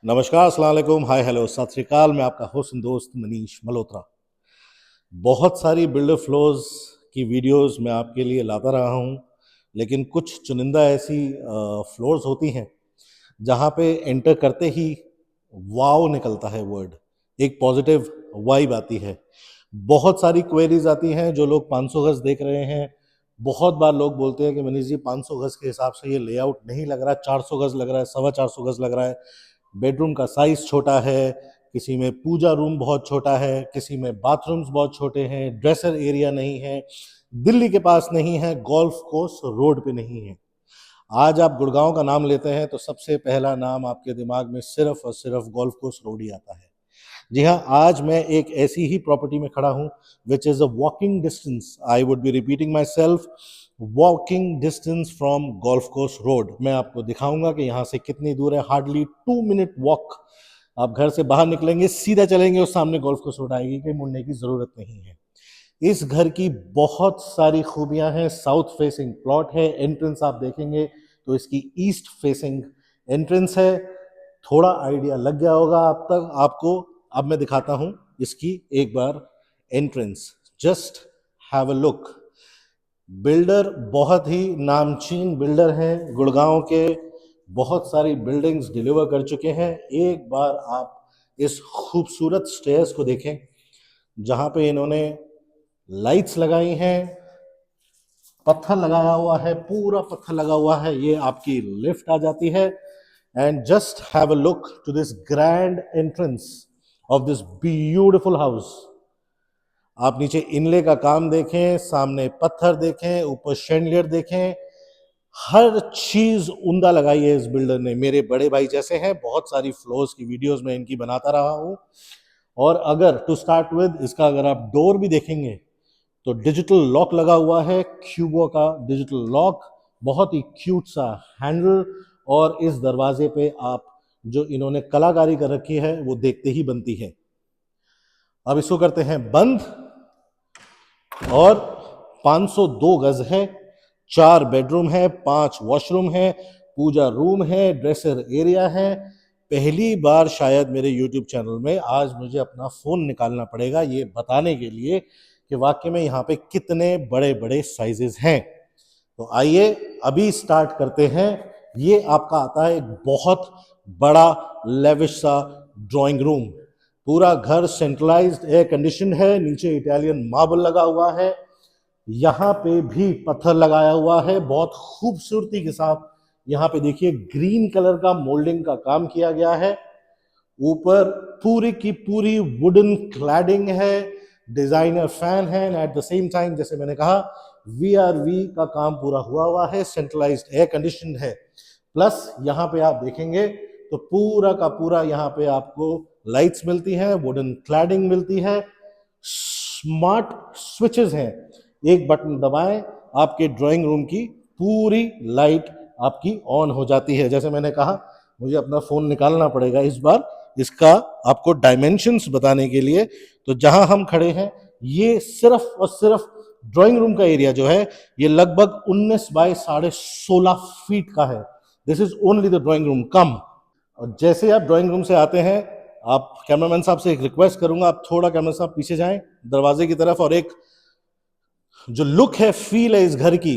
नमस्कार, अस्सलाम वालेकुम, हाय हेलो, सत श्री अकाल। मैं आपका होस्ट दोस्त मनीष मल्होत्रा। बहुत सारी बिल्डर फ्लोज की वीडियोस मैं आपके लिए लाता रहा हूं, लेकिन कुछ चुनिंदा ऐसी फ्लोर्स होती हैं जहां पे एंटर करते ही वाव निकलता है वर्ड, एक पॉजिटिव वाइब आती है। बहुत सारी क्वेरीज आती हैं, जो लोग 500 गज देख रहे हैं। बहुत बार लोग बोलते हैं कि मनीष जी 500 गज के हिसाब से ये लेआउट नहीं लग रहा, 400 गज लग रहा है, 425 गज लग रहा है। बेडरूम का साइज छोटा है, किसी में पूजा रूम बहुत छोटा है, किसी में बाथरूम्स बहुत छोटे हैं, ड्रेसर एरिया नहीं है, दिल्ली के पास नहीं है, गोल्फ कोर्स रोड पे नहीं है। आज आप गुड़गांव का नाम लेते हैं तो सबसे पहला नाम आपके दिमाग में सिर्फ और सिर्फ गोल्फ कोर्स रोड ही आता है। जी हाँ, आज मैं एक ऐसी ही प्रॉपर्टी में खड़ा हूँ which is a walking distance, I would be repeating my self, walking distance from golf course road. मैं आपको दिखाऊंगा कि यहाँ से कितनी दूर है। Hardly 2 minute walk. आप घर से बाहर निकलेंगे, सीधा चलेंगे और सामने गोल्फ कोर्स रोड आएगी, कहीं मुड़ने की जरूरत नहीं है। इस घर की बहुत सारी खूबियां हैं। साउथ फेसिंग प्लॉट है। एंट्रेंस आप देखेंगे तो इसकी ईस्ट फेसिंग एंट्रेंस है। थोड़ा आइडिया लग गया होगा आप तक आपको। अब मैं दिखाता हूं इसकी एक बार entrance. Just have a look. Builder बहुत ही नामचीन बिल्डर हैं गुड़गांव के, बहुत सारी बिल्डिंग्स डिलीवर कर चुके हैं। एक बार आप इस खूबसूरत स्टेयर्स को देखें, जहां पे इन्होंने लाइट्स लगाई हैं, पत्थर लगाया हुआ है, पूरा पत्थर लगा हुआ है। ये आपकी लिफ्ट आ जाती है। And just have a look to this grand entrance of this beautiful house. आप नीचे इनले का काम देखें, सामने पत्थर देखें, ऊपर शैंडलियर देखें। हर चीज उम्दा लगाई है इस बिल्डर ने। मेरे बड़े भाई जैसे हैं। बहुत सारी फ्लोर्स की वीडियोस में इनकी बनाता रहा हूं। और अगर टू स्टार्ट विद इसका अगर आप डोर भी देखेंगे तो डिजिटल लॉक लगा हुआ है, क्यूबो का डिजिटल लॉक, बहुत ही क्यूट सा हैंडल। और इस दरवाजे पे आप जो इन्होंने कलाकारी कर रखी है वो देखते ही बनती है। अब इसको करते हैं बंद। और 502 गज है, 4 बेडरूम है, 5 वॉशरूम है, पूजा रूम है, ड्रेसर एरिया है। पहली बार शायद मेरे यूट्यूब चैनल में आज मुझे अपना फोन निकालना पड़ेगा ये बताने के लिए कि वाकई में यहाँ पे कितने बड़े बड़े साइजेस हैं। तो आइए अभी स्टार्ट करते हैं। ये आपका आता है एक बहुत बड़ा लेविश सा ड्राइंग रूम। पूरा घर सेंट्रलाइज्ड एयर कंडीशन है। नीचे इटालियन मार्बल लगा हुआ है। यहाँ पे भी पत्थर लगाया हुआ है बहुत खूबसूरती के साथ। यहाँ पे देखिए ग्रीन कलर का मोल्डिंग का काम किया गया है। ऊपर पूरी की पूरी वुडन क्लैडिंग है, डिजाइनर फैन है। एट द सेम टाइम जैसे मैंने कहा वीआरवी का काम पूरा हुआ हुआ है, सेंट्रलाइज्ड एयर कंडीशन है। प्लस यहाँ पे आप देखेंगे तो पूरा का पूरा यहाँ पे आपको लाइट्स मिलती हैं, वुडन क्लैडिंग मिलती है, स्मार्ट स्विचेस हैं। एक बटन दबाएं, आपके ड्राइंग रूम की पूरी लाइट आपकी ऑन हो जाती है। जैसे मैंने कहा मुझे अपना फोन निकालना पड़ेगा इस बार इसका आपको डायमेंशंस बताने के लिए। तो जहां हम खड़े हैं ये सिर्फ और सिर्फ ड्राइंग रूम का एरिया जो है ये लगभग 19 बाय 16.5 फीट का है। This is only the drawing room cum. और जैसे आप ड्राइंग रूम से आते हैं, आप कैमरामैन साहब से एक रिक्वेस्ट करूंगा, आप थोड़ा कैमरा साहब पीछे जाएं दरवाजे की तरफ, और एक जो लुक है, फील है इस घर की।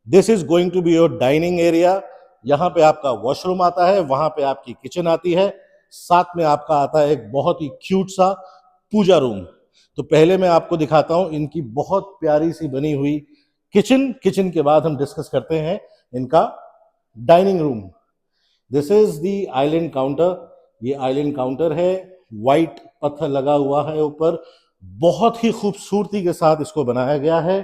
This is going to be your dining area. यहां पे आपका वॉशरूम आता है, वहां पे आपकी किचन आती है, साथ में आपका आता है एक बहुत ही क्यूट सा पूजा रूम। तो पहले मैं आपको दिखाता हूं इनकी बहुत प्यारी सी बनी हुई किचन। किचन के बाद हम डिस्कस करते हैं इनका dining room. This is the island counter. ये आइलैंड काउंटर है, वाइट पत्थर लगा हुआ है ऊपर, बहुत ही खूबसूरती के साथ इसको बनाया गया है।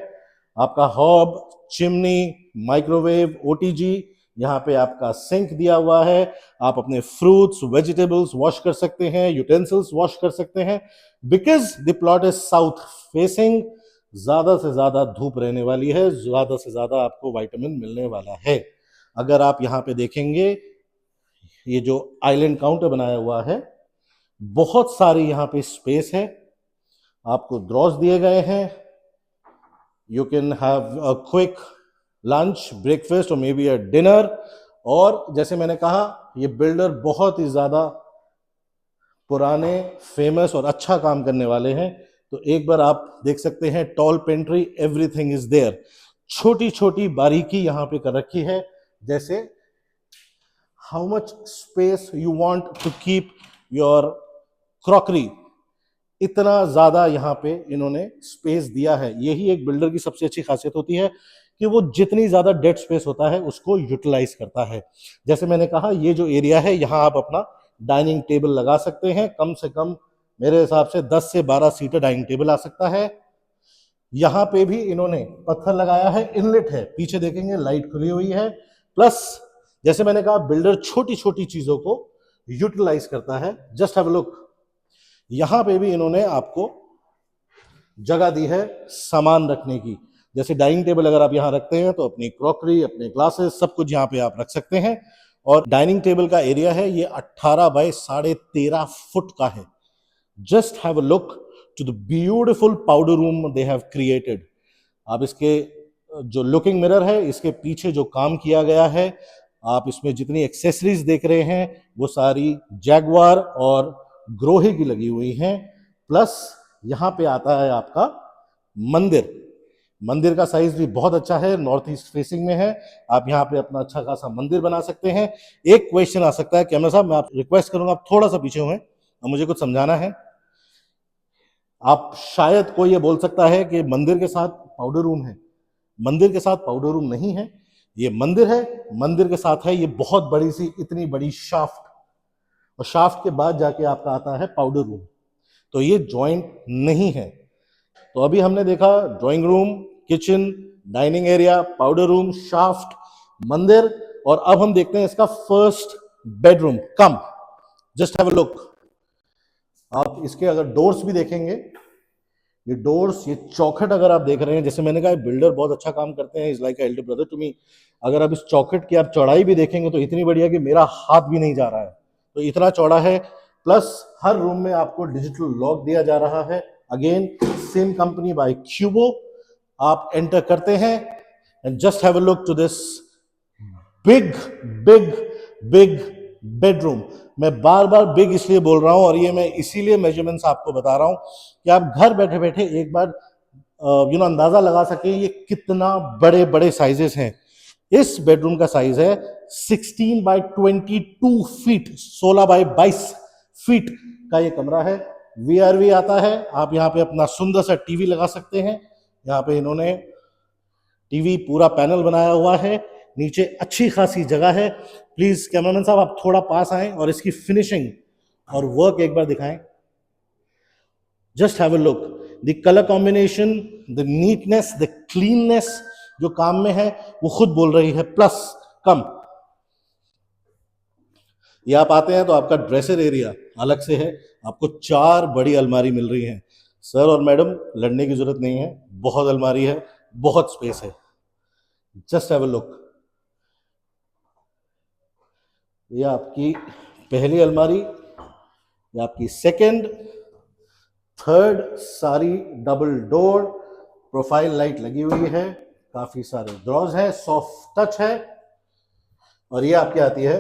आपका हॉब, चिमनी, माइक्रोवेव, ओटीजी, यहाँ पे आपका सिंक दिया हुआ है। आप अपने फ्रूट्स, वेजिटेबल्स वॉश कर सकते हैं, यूटेंसिल्स वॉश कर सकते हैं। Because the plot is south facing, ज्यादा से ज्यादा धूप रहने वाली है, ज्यादा से ज्यादा आपको विटामिन मिलने वाला है। अगर आप यहाँ पे देखेंगे ये जो आइलैंड काउंटर बनाया हुआ है, बहुत सारी यहाँ पे स्पेस है, आपको ड्रॉर्स दिए गए हैं। You can have a quick lunch, breakfast और मे बी अ डिनर। और जैसे मैंने कहा ये बिल्डर बहुत ही ज्यादा पुराने, फेमस और अच्छा काम करने वाले हैं। तो एक बार आप देख सकते हैं, tall pantry, everything is there. छोटी छोटी बारीकी यहां पे कर रखी है, जैसे how much space you want to keep your crockery, इतना ज्यादा यहां पे इन्होंने स्पेस दिया है। यही एक बिल्डर की सबसे अच्छी खासियत होती है कि वो जितनी ज्यादा डेड स्पेस होता है उसको यूटिलाइज करता है। जैसे मैंने कहा, ये जो एरिया है, यहां आप अपना डाइनिंग टेबल लगा सकते हैं। कम से कम मेरे हिसाब से 10 से 12 सीटर डाइनिंग टेबल आ सकता है। यहां पे भी इन्होंने पत्थर लगाया है, इनलेट है, पीछे देखेंगे लाइट खुली हुई है। प्लस जैसे मैंने कहा, बिल्डर छोटी छोटी चीजों को यूटिलाइज करता है। जस्ट हैव अ लुक, यहां पे भी इन्होंने आपको जगह दी है सामान रखने की। जैसे डाइनिंग टेबल अगर आप यहां रखते हैं तो अपनी क्रॉकरी, अपने ग्लासेस, सब कुछ यहां पे आप रख सकते हैं। और डाइनिंग टेबल का एरिया है ये 18 बाय 13.5 फुट का है। Just have a look to the beautiful powder room they have created. आप इसके जो लुकिंग मिरर है, इसके पीछे जो काम किया गया है, आप इसमें जितनी एक्सेसरीज देख रहे हैं वो सारी जैगवार और ग्रोही की लगी हुई हैं। प्लस यहां पे आता है आपका मंदिर। मंदिर का साइज भी बहुत अच्छा है, नॉर्थ ईस्ट फेसिंग में है। आप यहाँ पे अपना अच्छा खासा मंदिर बना सकते हैं। एक क्वेश्चन आ सकता है, कैमरा साहब मैं आप रिक्वेस्ट करूंगा आप थोड़ा सा पीछे हुए और मुझे कुछ समझाना है। आप शायद कोई ये बोल सकता है कि मंदिर के साथ पाउडर रूम है। मंदिर के साथ पाउडर रूम नहीं है, ये मंदिर है। मंदिर के साथ है ये बहुत बड़ी सी, इतनी बड़ी शाफ्ट, और शाफ्ट के बाद जाके आपका आता है पाउडर रूम। तो ये जॉइंट नहीं है। तो अभी हमने देखा drawing room, kitchen, dining area, powder room, shaft, मंदिर, और अब हम देखते हैं इसका first bedroom. Come just have a look. आप इसके अगर डोर्स भी देखेंगे, ये डोर्स, ये चौखट अगर आप देख रहे हैं, जैसे मैंने कहा बिल्डर बहुत अच्छा काम करते हैं, is like elder brother to me. अगर आप इस चौखट की आप चौड़ाई भी देखेंगे तो इतनी बढ़िया कि मेरा हाथ भी नहीं जा रहा है, तो इतना चौड़ा है। प्लस हर रूम में आपको डिजिटल लॉक दिया जा रहा है, again same company by Cubo. आप एंटर करते हैं and just have a look to this big big big bedroom. मैं बार बार बिग इसलिए बोल रहा हूं, और ये मैं इसीलिए मेजरमेंट्स आपको बता रहा हूं कि आप घर बैठे बैठे एक बार अंदाजा लगा सकें ये कितना बड़े बड़े साइजेस हैं। इस बेडरूम का साइज है 16 बाय 22 फीट, 16 बाय 22 फीट का ये कमरा है। वीआरवी आता है, आप यहाँ पे अपना सुंदर सा टीवी लगा सकते हैं। यहाँ पे इन्होंने टीवी पूरा पैनल बनाया हुआ है, नीचे अच्छी खासी जगह है। प्लीज कैमरामैन साहब आप थोड़ा पास आएं और इसकी फिनिशिंग और वर्क एक बार दिखाएं। Just have a look, the colour combination, the neatness, the cleanness जो काम में है वो खुद बोल रही है। प्लस कम ये आप आते हैं तो आपका ड्रेसर एरिया अलग से है, आपको 4 बड़ी अलमारी मिल रही हैं। सर और मैडम लड़ने की जरूरत नहीं है, बहुत अलमारी है, बहुत स्पेस है। जस्ट हैव अ लुक, ये आपकी पहली अलमारी, ये आपकी सेकंड, थर्ड, सारी डबल डोर, प्रोफाइल लाइट लगी हुई है, काफी सारे ड्रॉज है, सॉफ्ट टच है। और ये आपकी आती है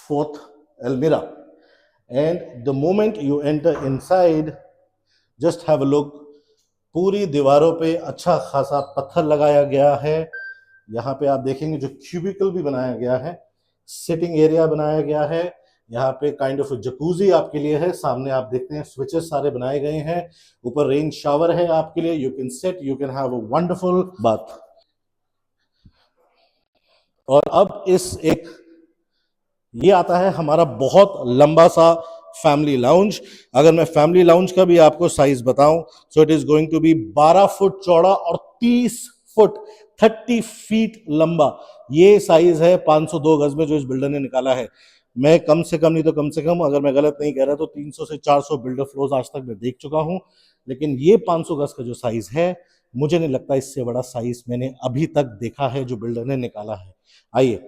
फोर्थ अलमीरा। And the moment you enter inside, just have a look, पूरी दीवारों पे अच्छा खासा पत्थर लगाया गया है। यहाँ पे आप देखेंगे जो क्यूबिकल भी बनाया गया है, सिटिंग एरिया बनाया गया है। यहाँ पे काइंड ऑफ जकूजी आपके लिए है, सामने आप देखते हैं स्विचेस सारे बनाए गए हैं, ऊपर रेन शावर है आपके लिए, you can set, you can have a wonderful bath. और अब इस एक ये आता है हमारा बहुत लंबा सा फैमिली लाउंज। अगर मैं फैमिली लाउंज का भी आपको साइज बताऊं, so it is going to be 12 foot चौड़ा और 30 फुट 30 फीट लंबा। ये साइज है 502 गज में जो इस बिल्डर ने निकाला है। मैं कम से कम नहीं तो कम से कम, अगर मैं गलत नहीं कह रहा तो 300 से 400 बिल्डर फ्लोर्स आज तक मैं देख चुका हूं, लेकिन ये 500 गज का जो साइज है, मुझे नहीं लगता इससे बड़ा साइज मैंने अभी तक देखा है जो बिल्डर ने निकाला है। आइए,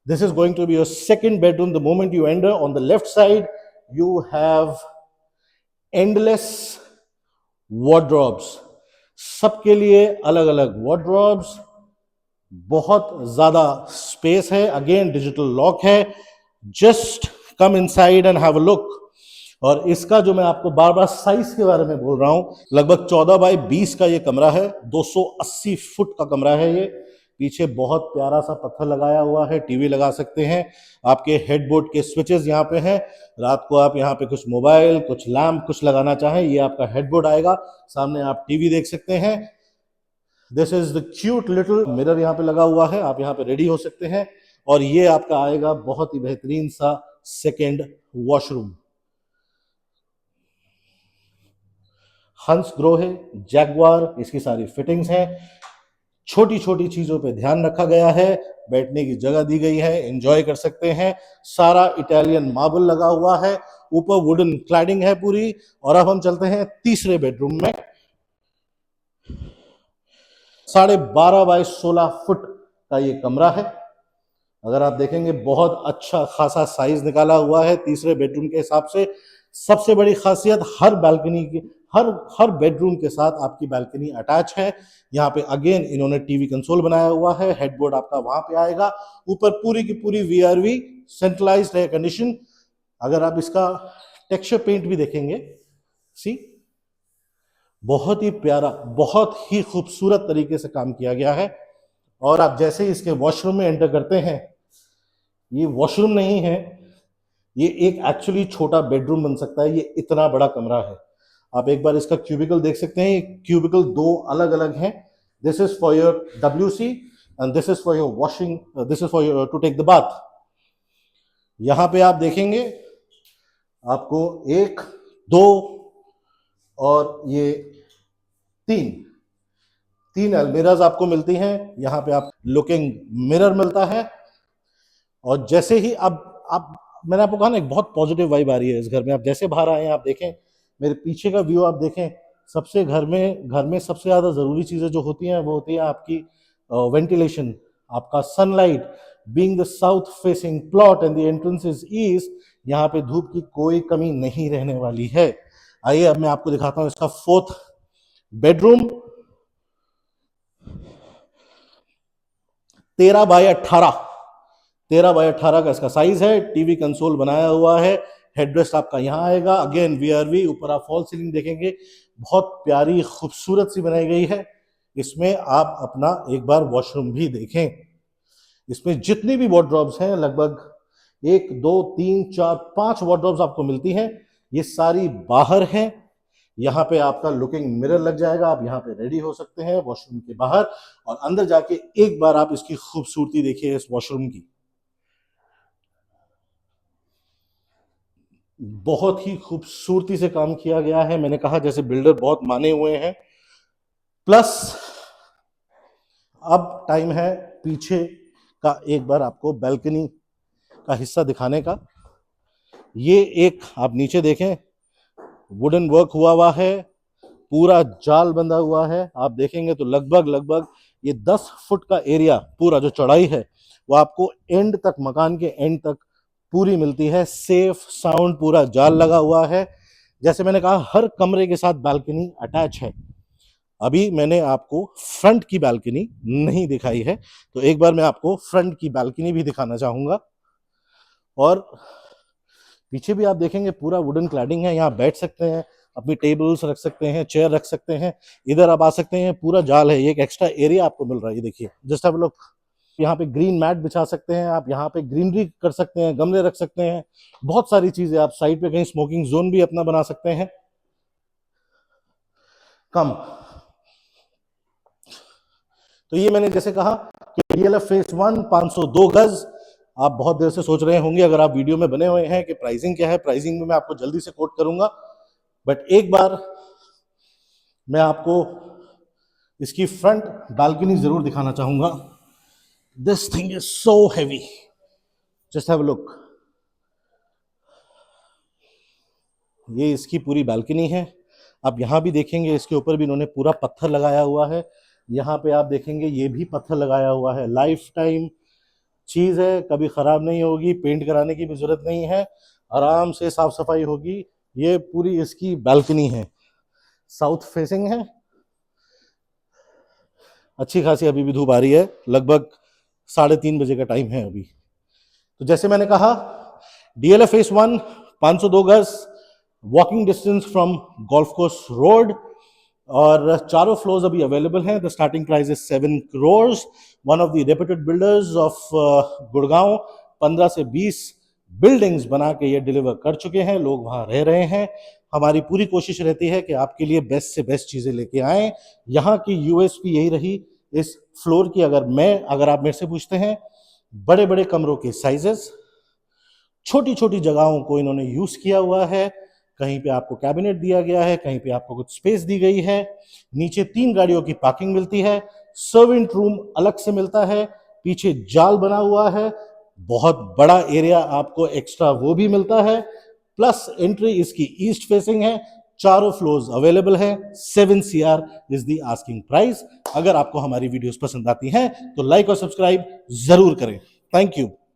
this is going to be your second bedroom. The moment you enter, on the left side you have endless wardrobes, सबके लिए अलग अलग wardrobes, बहुत ज्यादा स्पेस है, अगेन डिजिटल लॉक है। Just come inside and have a look. और इसका जो मैं आपको बार बार साइज के बारे में बोल रहा हूं, लगभग 14 बाई 20 का ये कमरा है, 280 फुट का कमरा है ये। पीछे बहुत प्यारा सा पत्थर लगाया हुआ है, टीवी लगा सकते हैं। आपके हेडबोर्ड के स्विचेस यहाँ पे हैं। रात को आप यहाँ पे कुछ मोबाइल, कुछ लैम्प, कुछ लगाना चाहें, ये आपका हेडबोर्ड आएगा। सामने आप टीवी देख सकते हैं। This is the cute little mirror यहाँ पे लगा हुआ है, आप यहाँ पे रेडी हो सकते हैं। और ये आपका आएगा बहुत ही बेहतरीन सा सेकेंड वॉशरूम। हंस ग्रो है, जैगवार, इसकी सारी फिटिंग्स हैं। छोटी छोटी चीजों पे ध्यान रखा गया है। बैठने की जगह दी गई है, एंजॉय कर सकते हैं। सारा इटालियन मार्बल लगा हुआ है, ऊपर वुडन क्लैडिंग है पूरी। और अब हम चलते हैं तीसरे बेडरूम में। 12.5 बाई 16 फुट का ये कमरा है। अगर आप देखेंगे बहुत अच्छा खासा साइज निकाला हुआ है तीसरे बेडरूम के हिसाब से। सबसे बड़ी खासियत, हर बालकनी की हर हर बेडरूम के साथ आपकी बालकनी अटैच है। यहाँ पे अगेन इन्होंने टीवी कंसोल बनाया हुआ है, हेडबोर्ड आपका वहां पे आएगा। ऊपर पूरी की पूरी वीआरवी सेंट्रलाइज्ड एयर कंडीशन। अगर आप इसका टेक्सचर पेंट भी देखेंगे, सी, बहुत ही प्यारा, बहुत ही खूबसूरत तरीके से काम किया गया है। और आप जैसे ही इसके वॉशरूम में एंटर करते हैं, ये वॉशरूम नहीं है, ये एक एक्चुअली छोटा बेडरूम बन सकता है, ये इतना बड़ा कमरा है। आप एक बार इसका क्यूबिकल देख सकते हैं। ये क्यूबिकल दो अलग अलग हैं। This is for your WC and this is for your washing, this is for your to take the bath. यहां पे आप देखेंगे आपको एक, दो और ये तीन तीन अलमीराज आपको मिलती हैं। यहाँ पे आप लुकिंग मिरर मिलता है। और जैसे ही अब मैंने आपको कहा ना, एक बहुत पॉजिटिव वाइब आ रही है इस घर में। आप जैसे बाहर आए हैं, आप देखें मेरे पीछे का व्यू, आप देखें। सबसे घर में सबसे ज्यादा जरूरी चीजें जो होती हैं वो होती है आपकी वेंटिलेशन, आपका sunlight. Being the south facing plot and the entrance is east, यहाँ पे धूप की कोई कमी नहीं रहने वाली है। आइए अब मैं आपको दिखाता हूँ इसका फोर्थ बेडरूम। 13 बाई 18 का इसका साइज है। टीवी कंसोल बनाया हुआ है। हेडरेस्ट आपका यहाँ आएगा, अगेन वीआरवी। ऊपर आप फॉल सीलिंग देखेंगे, बहुत प्यारी खूबसूरत सी बनाई गई है। इसमें आप अपना एक बार वॉशरूम भी देखें। इसमें जितनी भी वार्डरोब्स हैं, लगभग 1 2 3 4 5 वार्डरोब्स आपको मिलती हैं। ये सारी बाहर हैं। यहाँ पे आपका लुकिंग मिरर लग जाएगा, आप यहाँ पे रेडी हो सकते हैं वॉशरूम के बाहर। और अंदर जाके एक बार आप इसकी खूबसूरती देखिए इस वॉशरूम की। बहुत ही खूबसूरती से काम किया गया है। मैंने कहा जैसे बिल्डर बहुत माने हुए हैं। प्लस अब टाइम है पीछे का एक बार आपको बैल्कनी का हिस्सा दिखाने का। ये एक आप नीचे देखें, वुडन वर्क हुआ हुआ है, पूरा जाल बंधा हुआ है। आप देखेंगे तो लगभग लगभग ये 10 फुट का एरिया, पूरा जो चौड़ाई है वो आपको एंड तक, मकान के एंड तक पूरी मिलती है। सेफ साउंड, पूरा जाल लगा हुआ है। जैसे मैंने कहा, हर कमरे के साथ बालकनी अटैच है। अभी मैंने आपको फ्रंट की बालकनी नहीं दिखाई है, तो एक बार मैं आपको फ्रंट की बालकनी भी दिखाना चाहूंगा। और पीछे भी आप देखेंगे पूरा वुडन क्लैडिंग है। यहाँ बैठ सकते हैं, अपनी टेबल्स रख सकते हैं, चेयर रख सकते हैं। इधर आप आ सकते हैं, पूरा जाल है, एक एक्स्ट्रा एरिया आपको मिल रहा है। ये देखिए, जस्ट आप लोग यहाँ पे ग्रीन मैट बिछा सकते हैं, आप यहाँ पे ग्रीनरी कर सकते हैं, गमले रख सकते हैं, बहुत सारी चीजें। आप साइड पे कहीं स्मोकिंग जोन भी अपना बना सकते हैं। कम तो ये मैंने जैसे कहा कि DLF फेज 1 502 गज। आप बहुत देर से सोच रहे होंगे, अगर आप वीडियो में बने हुए हैं, कि प्राइसिंग क्या है। प्राइसिंग में मैं आपको जल्दी से कोट करूंगा, बट एक बार मैं आपको इसकी फ्रंट बालकनी जरूर दिखाना चाहूंगा। This thing is so heavy, just have a look. ये इसकी पूरी बालकनी है। आप यहाँ भी देखेंगे, इसके ऊपर भी इन्होंने पूरा पत्थर लगाया हुआ है। यहाँ पे आप देखेंगे ये भी पत्थर लगाया हुआ है। लाइफ टाइम चीज है, कभी खराब नहीं होगी, पेंट कराने की भी जरूरत नहीं है, आराम से साफ सफाई होगी। ये पूरी इसकी बालकनी है, साउथ फेसिंग है। अच्छी खासी अभी भी धूप आ रही है, लगभग 3:30 बजे का टाइम है अभी। तो जैसे मैंने कहा, DLF फेस 1 502 गज, walking distance from golf course road, और चारों फ्लोर्स अभी अवेलेबल हैं। The starting price is 7 crore. One of the reputed builders of Gurgaon 15 से 20 बिल्डिंग्स बना के ये डिलीवर कर चुके हैं, लोग वहां रह रहे हैं। हमारी पूरी कोशिश रहती है कि आपके लिए बेस्ट से बेस्ट चीजें लेके आएं। यहाँ की यूएसपी यही रही इस फ्लोर की। अगर आप मेरे से पूछते हैं, बड़े बड़े कमरों के साइजेस, छोटी छोटी जगहों को इन्होंने यूज किया हुआ है। कहीं पे आपको कैबिनेट दिया गया है, कहीं पे आपको कुछ स्पेस दी गई है। नीचे 3 गाड़ियों की पार्किंग मिलती है, सर्वेंट रूम अलग से मिलता है, पीछे जाल बना हुआ है, बहुत बड़ा एरिया आपको एक्स्ट्रा वो भी मिलता है। प्लस एंट्री इसकी ईस्ट फेसिंग है, चारों फ्लोर्स अवेलेबल है। 7 CR is the asking price. अगर आपको हमारी वीडियोस पसंद आती हैं तो लाइक और सब्सक्राइब जरूर करें। Thank you.